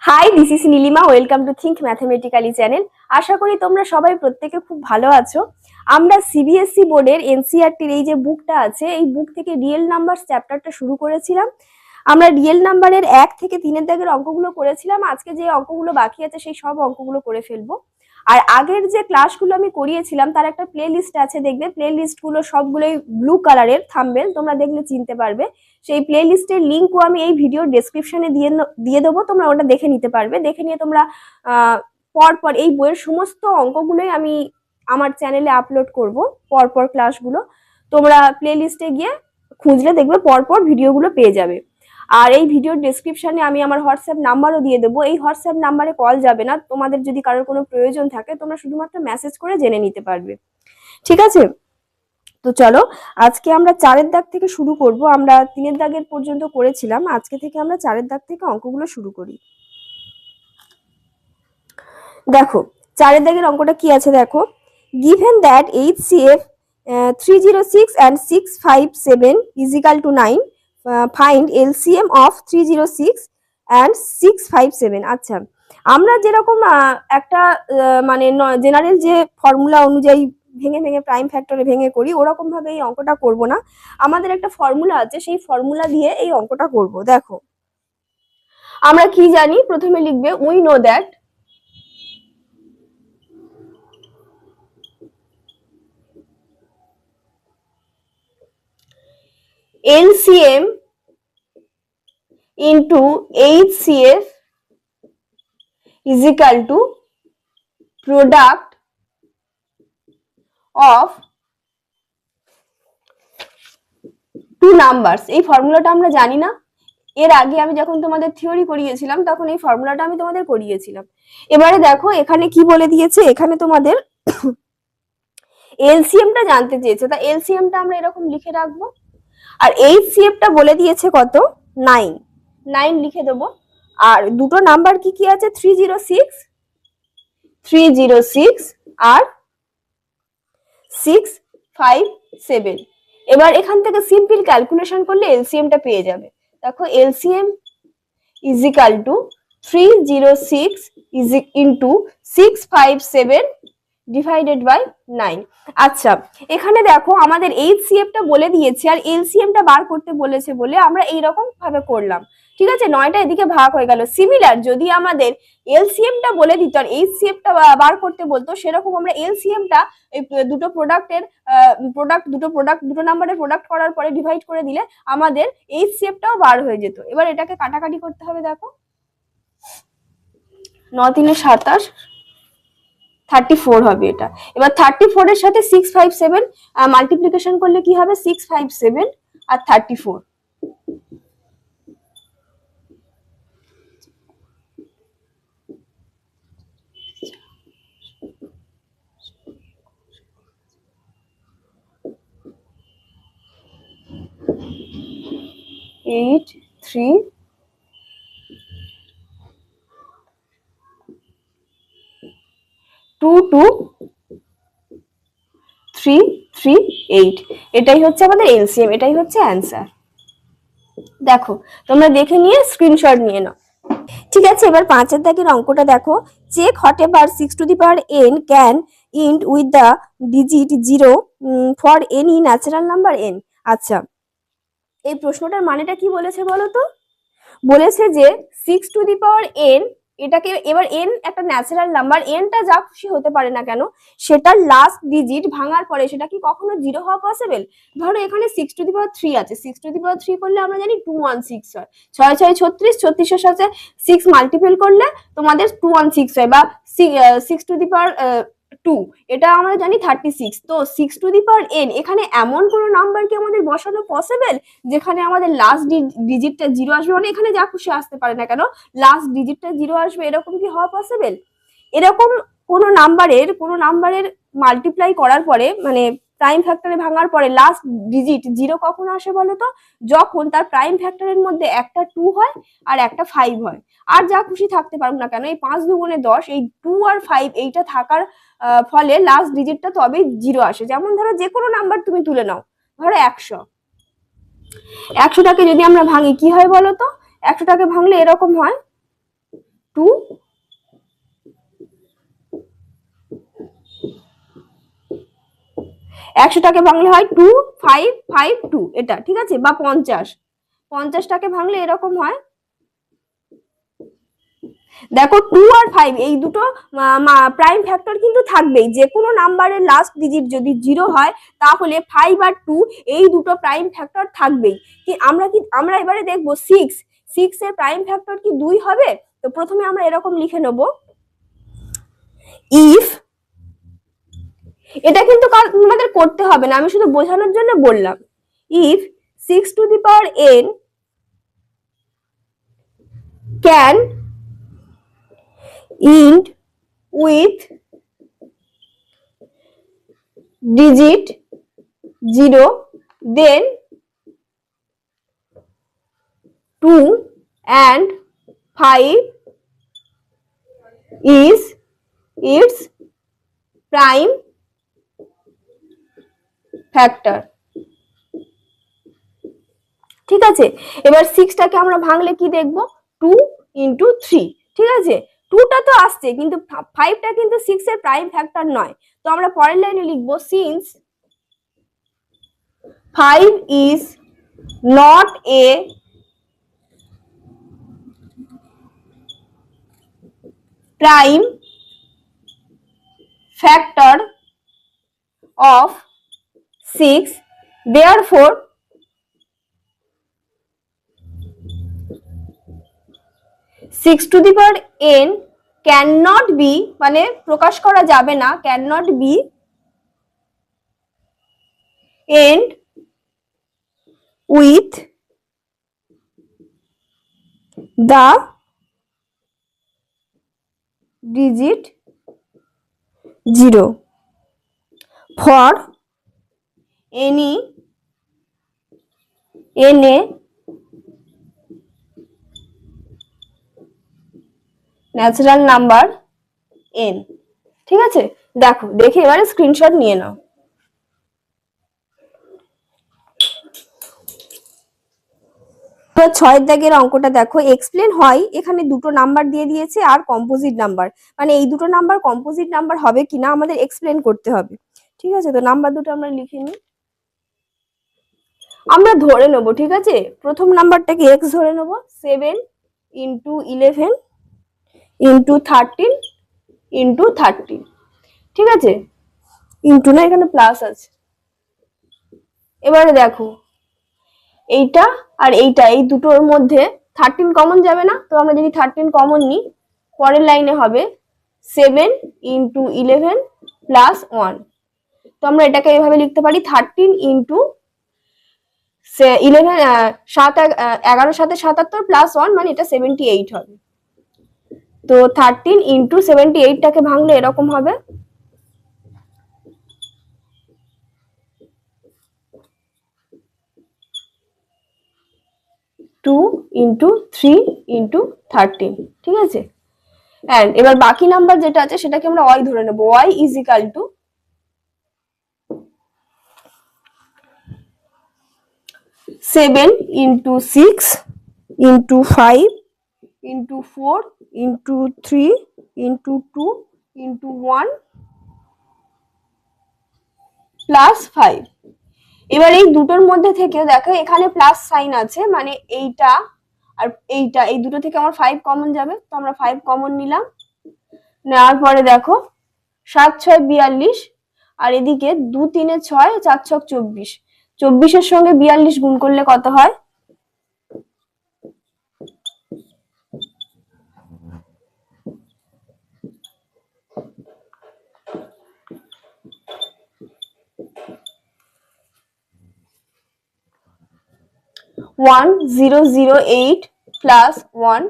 High, this is Nilima. Welcome to think mathematically channel. আশা করি তোমরা সবাই প্রত্যেকে খুব ভালো আছো। আমরা সিবিএসই বোর্ডের এনসিইআরটির এই যে বুকটা আছে, এই বুক থেকে রিয়েল নাম্বার চ্যাপ্টারটা শুরু করেছিলাম। আমরা রিয়েল নাম্বারের 1 থেকে 3 দাগের অঙ্কগুলো করেছিলাম। আজকে যে অঙ্কগুলো বাকি আছে সেই সব অঙ্কগুলো করে ফেলবো। আর আগের যে ক্লাসগুলো আমি করিয়েছিলাম তার একটা প্লে লিস্ট আছে, দেখবে প্লে লিস্টগুলো সবগুলোই ব্লু কালারের থাম্বনেল, তোমরা দেখলে চিনতে পারবে। সেই প্লে লিস্টের লিঙ্কও আমি এই ভিডিওর ডেসক্রিপশনে দিয়ে দেবো, তোমরা ওটা দেখে নিতে পারবে। দেখে নিয়ে তোমরা পরপর এই বইয়ের সমস্ত অঙ্কগুলোই আমি আমার চ্যানেলে আপলোড করব, পরপর ক্লাসগুলো তোমরা প্লে লিস্টে গিয়ে খুঁজলে দেখবে পরপর ভিডিওগুলো পেয়ে যাবে। আর এই ভিডিওর ডেসক্রিপশনে আমি আমার হোয়াটসঅ্যাপ নাম্বারও দিয়ে দেবো। এই হোয়াটসঅ্যাপ নাম্বারে কল যাবে না, তোমাদের যদি কারোর কোনো প্রয়োজন থাকে তোমরা শুধুমাত্র মেসেজ করে জেনে নিতে পারবে, ঠিক আছে? তো চলো, আজকে আমরা 4-এর দাগ থেকে শুরু করব। আমরা 3-এর দাগের পর্যন্ত করেছিলাম, আজকে থেকে আমরা 4-এর দাগ থেকে অঙ্কগুলো শুরু করি। দেখো 4-এর দাগের অঙ্কটা কি আছে, দেখো। Given that HCF 306 and 657 is equal to 9, find LCM of 306 and 657। আচ্ছা, আমরা যেরকম একটা মানে জেনারেল যে ফর্মুলা অনুযায়ী ভেঙে ভেঙে প্রাইম ফ্যাক্টরে ভেঙে করি, ওরকম ভাবে এই অঙ্কটা করব না। আমাদের একটা ফর্মুলা আছে, সেই ফর্মুলা দিয়ে এই অঙ্কটা করব। দেখো আমরা কি জানি, প্রথমে লিখবে we know that LCM into HCF is equal to product of two numbers। এই ফর্মুলাটা আমরা জানি না, এর আগে আমি যখন তোমাদের থিওরি করিয়েছিলাম তখন এই ফর্মুলাটা আমি তোমাদের করিয়েছিলাম। এবারে দেখো এখানে কি বলে দিয়েছে, এখানে তোমাদের এলসিএমটা জানতে চেয়েছে, তা এলসিএমটা আমরা এরকম লিখে রাখবো। আর এইচসিএফটা বলে দিয়েছে কত, 9, 9 লিখে দেবো। আর দুটো নাম্বার কি কি আছে, 306 আর 657। এবার এখান থেকে সিম্পল ক্যালকুলেশন করলে এলসিএমটা পেয়ে যাবে। দেখো LCM is equal to 306 is into 657 divided by 9। আচ্ছা, এখানে দেখো আমাদের এইচসিএফটা বলে দিয়েছে আর এলসিএমটা বার করতে বলেছে বলে আমরা এইরকম ভাবে করলাম, ঠিক আছে? 9টা এদিকে ভাগ হয়ে গেল। সিমিলার যদি আমাদের এলসিএমটা বলে দিত আর এইচসিএফটা বার করতে বলতো, সেরকম আমরা এলসিএমটা এই দুটো প্রোডাক্টের দুটো নাম্বারের প্রোডাক্ট করার পরে ডিভাইড করে দিলে আমাদের এইচসিএফটাও বার হয়ে যেত। এবার এটাকে কাটাকাটি করতে হবে। দেখো 9 3 27, 34 হবে এটা। এবার 34 এর সাথে 657 মাল্টিপ্লিকেশন করলে কি হবে, 657 আর 34। এইট 3 2 2 3 3 8, এটাই হচ্ছে আমাদের এলসিএম, এটাই হচ্ছে অ্যান্সার। দেখো তোমরা দেখে নিয়ে স্ক্রিনশট নিয়ে নাও, ঠিক আছে? এবার 5-এর দাগের অঙ্কটা দেখো। Check whatever 6 to the power n can end with the digit 0 for any natural number n। আচ্ছা, এই প্রশ্নটার মানেটা কি বলেছে বলো তো? বলেছে যে 6 টু দি পাওয়ার n, এটাকে এবার n একটা ন্যাচারাল নাম্বার, nটা যা খুশি হতে পারে না কেন, সেটার লাস্ট ডিজিট ভাঙার পরে সেটা কি কখনো 0 হওয়া পসিবল? ধরো এখানে 6 টু দি পাওয়ার 3 আছে, 6 টু দি পাওয়ার 3 করলে আমরা জানি 216 হয়, 6 6 36, 36 এর সাথে 6 মাল্টিপল করলে তোমাদের 216 হয়, বা 6 টু দি পাওয়ার 2, এটা আমরা জানি 36। তো 6 টু দি পাওয়ার n, এখানে এমন কোনো নাম্বার কি আমাদের বসানো পসিবল যেখানে আমাদের লাস্ট ডিজিটটা 0 আসবে? মানে এখানে যা খুশি আসতে পারে না কেন, লাস্ট ডিজিটটা 0 আসবে, এরকম কি হওয়া পসিবল? এরকম কোনো নাম্বারের মাল্টিপ্লাই করার পরে, মানে প্রাইম ফ্যাক্টরে ভাঙার পরে লাস্ট ডিজিট 0 কখন আসে বলো তো? যখন তার প্রাইম ফ্যাক্টরের মধ্যে একটা 2 হয় আর একটা 5 হয়। আর যা খুশি থাকতে পারুক না কেন, এই 5 2 10, এই 2 আর 5 এইটা থাকার ফলে লাস্ট ডিজিটটা তবেই 0 আসে। যেমন ধরো যে কোনো নাম্বার তুমি তুলে নাও, ধরো 100, 100টাকে যদি আমরা ভাঙি কি হয় বলো তো? 100টাকে ভাঙলে এরকম হয় টু, 100টাকে ভাঙলে হয় 2552, এটা ঠিক আছে, বা 50টাকে ভাঙলে এরকম হয়। দেখো 2 আর 5 এই দুটো প্রাইম ফ্যাক্টর কিন্তু থাকবেই, যে কোনো নাম্বারের লাস্ট ডিজিট যদি 0 হয় তাহলে 5 আর 2 এই দুটো প্রাইম ফ্যাক্টর থাকবেই। আমরা এবারে দেখবো 6 এর প্রাইম ফ্যাক্টর কি 2 হবে? তো প্রথমে আমরা এরকম লিখে নেব, ইফ, এটা কিন্তু আমাদের করতে হবে না, আমি শুধু বোঝানোর জন্য বললাম, if 6 to the power n can end with digit 0, then 2 and 5 is its prime factor। ঠিক আছে, এবার 6টাকে আমরা ভাঙলে কি দেখবো, 2 into 3, ঠিক আছে, 2টা তো আসছে কিন্তু 5টা কিন্তু 6 এর প্রাইম ফ্যাক্টর নয়। তো আমরা পরের লাইনে লিখবো, since 5 is not a prime factor of 6, therefore 6 to the power n cannot be, মানে প্রকাশ করা যাবে না, cannot be end with the digit 0 for any natural number n। ঠিক আছে, দেখো, দেখে এবারে স্ক্রিনশট নিয়ে নাও। ছয়ের দাগের অঙ্কটা দেখো, এক্সপ্লেন হয়, এখানে দুটো নাম্বার দিয়ে দিয়েছে আর কম্পোজিট নাম্বার, মানে এই দুটো নাম্বার কম্পোজিট নাম্বার হবে কিনা আমাদের এক্সপ্লেন করতে হবে। ঠিক আছে, তো নাম্বার দুটো আমরা লিখে নিই, আমরা ধরে নেবো। ঠিক আছে, প্রথম নাম্বারটাকে এক্স ধরে নেবো, 7 into 11 into 13 into 13, ঠিক আছে, ইন্টু না, এখানে প্লাস আছে। এবারে দেখো, এইটা আর এইটা, এই দুটোর মধ্যে 13 কমন যাবে না, তো আমরা যদি 13 কমন নিই, পরের লাইনে হবে 7 into 11 plus 1। তো আমরা এটাকে এভাবে লিখতে পারি, 13 into 11, 11 সাথে 77 প্লাস 1, মানে এটা 78 হবে। তো 13 into 78টাকে ভাঙলে এরকম হবে, 2 into 3 into 13, ঠিক আছে। এন্ড এবার বাকি নাম্বার যেটা আছে সেটাকে আমরা y ধরে নেব, y is equal to 7 into 6 into 5 into 4 into 3 into 2 into 1 plus 5। এবার এই দুটোর মধ্যে থেকে দেখো এখানে প্লাস সাইন আছে, মানে এইটা আর এইটা, এই দুটো থেকে আমার 5 কমন যাবে, তো আমরা 5 কমন নিলাম। নেওয়ার পরে দেখো 7 6 42, আর এদিকে 2 3 6 4 6 24, 24-এর সঙ্গে 42 গুণ করলে কত হয়, 1008 প্লাস 1,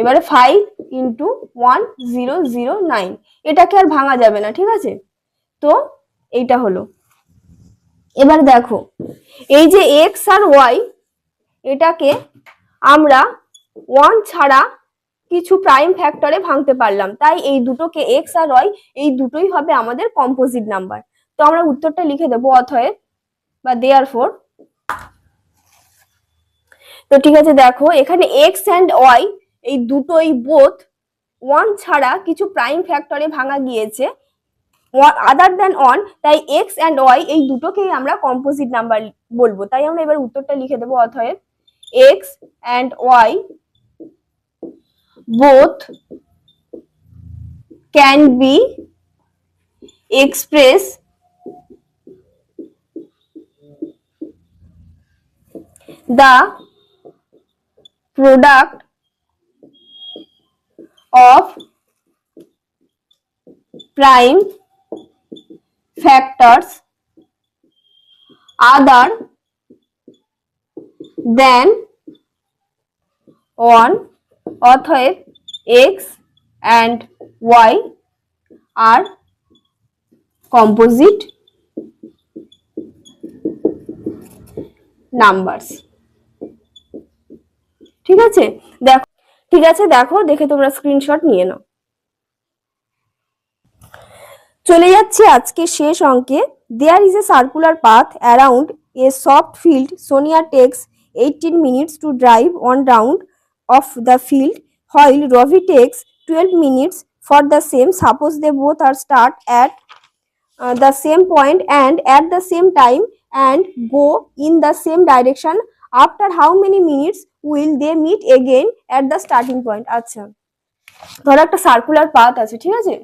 এবারে 5 into 1009, এটাকে আর ভাঙা যাবে না। ঠিক আছে, তো এইটা হলো। এবার দেখো, এই যে এক্স আর ওয়াই, এটাকে আমরা 1 ছাড়া কিছু প্রাইম ফ্যাক্টরে ভাঙতে পারলাম, তাই এই দুটোকে এক্স আর ওয়াই এই দুটোই হবে আমাদের কম্পোজিট নাম্বার। তো আমরা উত্তরটা লিখে দেবো, অতএব বা দেয়ারফর। তো ঠিক আছে, দেখো এখানে এক্স এন্ড ওয়াই এই দুটোই বোথ 1 ছাড়া কিছু প্রাইম ফ্যাক্টরে ভাঙা গিয়েছে আদার দ্যান 1, তাই এক্স অ্যান্ড ওয়াই এই দুটোকেই আমরা কম্পোজিট নাম্বার বলবো। তাই আমরা এবার উত্তরটা লিখে দেবো, অতএব x and y both can be expressed the product of prime factors other than 1, অতএব x and y are composite numbers। ঠিক আছে, দেখো দেখে তোমরা স্ক্রিনশট নিয়ে নাও। চলে যাচ্ছে আজকে শেষ অঙ্কে। There is a circular path around a soft field. Sonia takes 18 minutes to drive on round of the field while Ravi takes 12 minutes for the same. Suppose they both are start at the same point and at the same time and go in the same direction. After how many minutes will they meet again at the starting point? আচ্ছা, ধরো একটা circular path আছে, ঠিক আছে,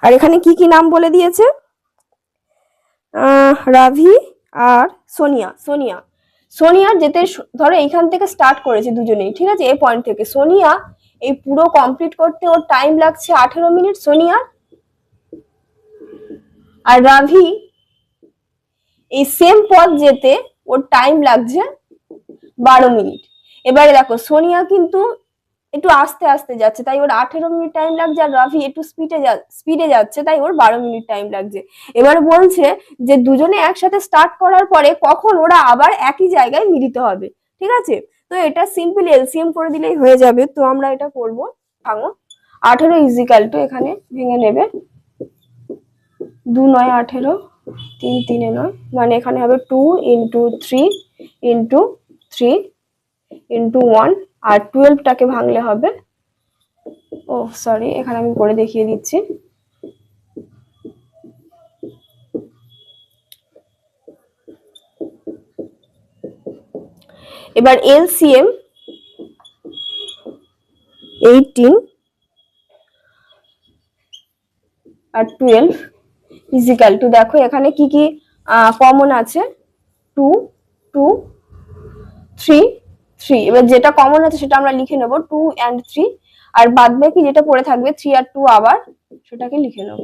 আর এখানে কি কি নাম বলে দিয়েছে, রাভি আর সোনিয়ার যেতে ধরো এইখান থেকে স্টার্ট করেছে দুজনেই, ঠিক আছে, এই পয়েন্ট থেকে। সোনিয়া এই পুরো কমপ্লিট করতে ওর টাইম লাগছে 18 মিনিট সোনিয়ার, আর রাভি এই সেম পথ যেতে ওর টাইম লাগছে 12 মিনিট। এবারে দেখো সোনিয়া কিন্তু একটু আস্তে আস্তে যাচ্ছে, তাই ওর 18 মিনিট টাইম লাগছে, আর রাভি একটু স্পিডে যাচ্ছে, তাই ওর 12 মিনিট টাইম লাগছে। এবারে বলছে যে দুজনে একসাথে স্টার্ট করার পরে কখন ওরা আবার একই জায়গায় মিলিত হবে, ঠিক আছে। তো এটা সিম্পল এলসিএম করে দিলেই হয়ে যাবে। তো আমরা এটা করব, ভাঙো 18 ইজিক্যাল টু, এখানে ভেঙে নেবে 2 9 18, 3 3 9, মানে এখানে হবে 2 × 3 × 3 × 1, আর 12টাকে ভাঙলে হবে, ও সরি এখানে আমি করে দেখিয়ে দিচ্ছি, এবার এলসিএম 18 আর 12 ইজিক্যাল টু, দেখো এখানে কি কি কমন আছে, 2 2 3 3, এবার যেটা কমন আছে সেটা আমরা লিখে নেব 2 and 3, আর বাদ বাকি যেটা পড়ে থাকবে 3 আর 2 আবার সেটাকে লিখে নেব।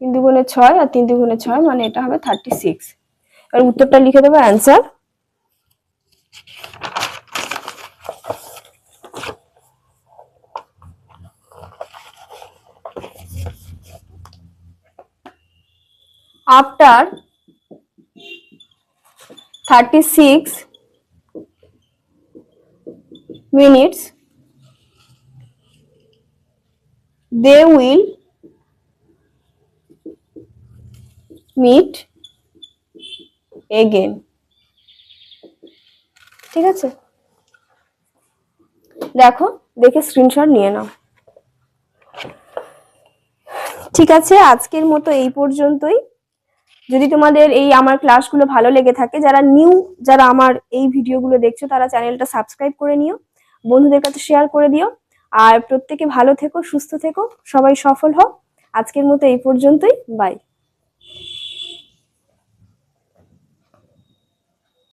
3 দুগুণে 6 আর 3 দুগুণে 6, মানে এটা হবে 36। এবার উত্তরটা লিখে দেবো, answer after 36 minutes they will meet again। ঠিক আছে, দেখো দেখে স্ক্রিনশট নিয়ে নাও। ঠিক আছে, আজকের মতো এই পর্যন্তই। যদি তোমাদের এই আমার ক্লাসগুলো ভালো লেগে থাকে, যারা আমার এই ভিডিওগুলো দেখছো তারা চ্যানেলটা সাবস্ক্রাইব করে নিও, বন্ধুদের কাছে শেয়ার করে দিও, আর প্রত্যেকে ভালো থেকো, সুস্থ থেকো, সবাই সফল হও। আজকের মতো এই পর্যন্তই, বাই।